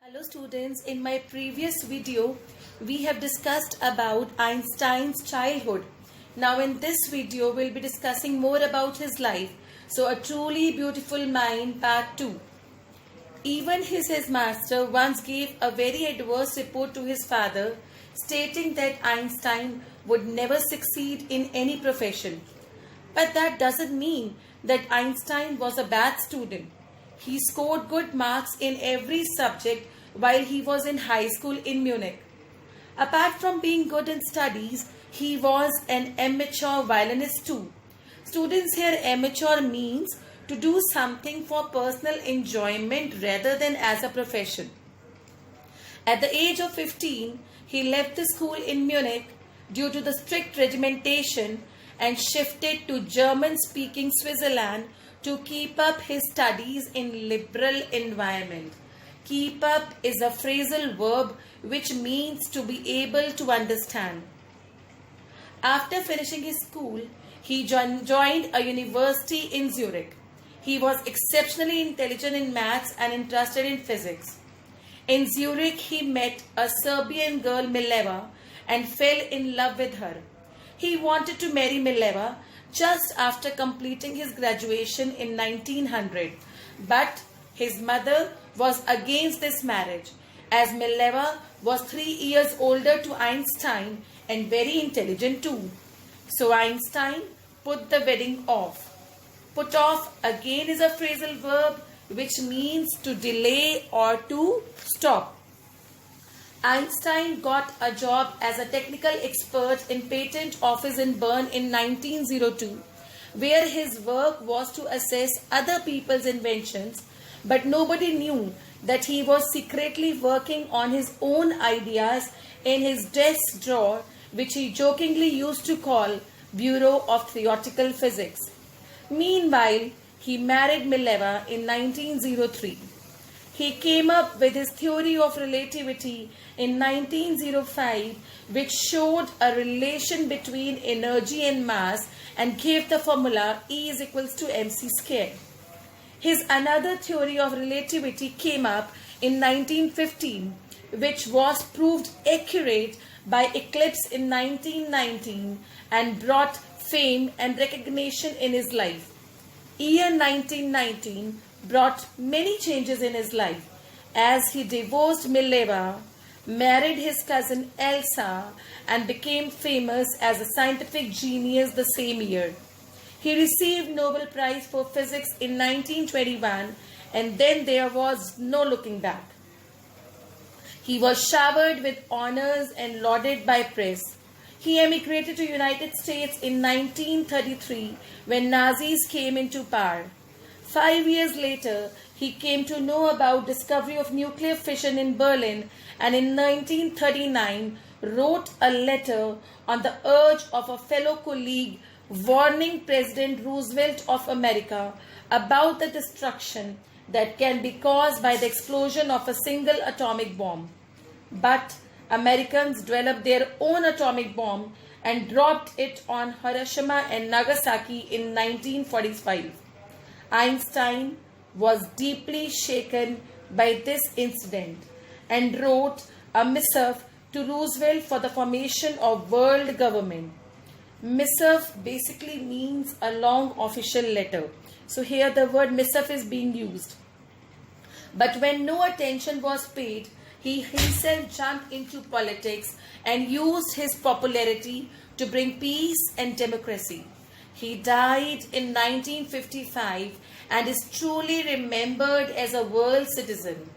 Hello students, in my previous video we have discussed about Einstein's childhood. Now in this video we'll be discussing more about his life. So A Truly Beautiful Mind Part 2. Even his master once gave a very adverse report to his father stating that Einstein would never succeed in any profession. But that doesn't mean that Einstein was a bad student. He scored good marks in every subject while he was in high school in Munich. Apart from being good in studies, he was an amateur violinist too. Students here, amateur means to do something for personal enjoyment rather than as a profession. At the age of 15, he left the school in Munich due to the strict regimentation and shifted to German-speaking Switzerland to keep up his studies in liberal environment. Keep up is a phrasal verb which means to be able to understand. After finishing his school, he joined a university in Zurich. He was exceptionally intelligent in maths and interested in physics. In Zurich, he met a Serbian girl, Mileva, and fell in love with her. He wanted to marry Mileva just after completing his graduation in 1900, but his mother was against this marriage, as Mileva was 3 years older to Einstein and very intelligent too. So Einstein put the wedding off. Put off again is a phrasal verb which means to delay or to stop. Einstein got a job as a technical expert in patent office in Bern in 1902, where his work was to assess other people's inventions, but nobody knew that he was secretly working on his own ideas in his desk drawer, which he jokingly used to call Bureau of Theoretical Physics. Meanwhile, he married Mileva in 1903. He came up with his theory of relativity in 1905, which showed a relation between energy and mass and gave the formula E is equals to mc squared. His another theory of relativity came up in 1915, which was proved accurate by eclipse in 1919 and brought fame and recognition in his life. Year 1919 brought many changes in his life, as he divorced Mileva, married his cousin Elsa, and became famous as a scientific genius the same year. He received Nobel Prize for Physics in 1921, and then there was no looking back. He was showered with honors and lauded by press. He emigrated to United States in 1933 when Nazis came into power. 5 years later, he came to know about discovery of nuclear fission in Berlin, and in 1939 wrote a letter on the urge of a fellow colleague warning President Roosevelt of America about the destruction that can be caused by the explosion of a single atomic bomb. But Americans developed their own atomic bomb and dropped it on Hiroshima and Nagasaki in 1945. Einstein was deeply shaken by this incident and wrote a missive to Roosevelt for the formation of world government. Missive basically means a long official letter. So here the word missive is being used. But when no attention was paid, he himself jumped into politics and used his popularity to bring peace and democracy. He died in 1955 and is truly remembered as a world citizen.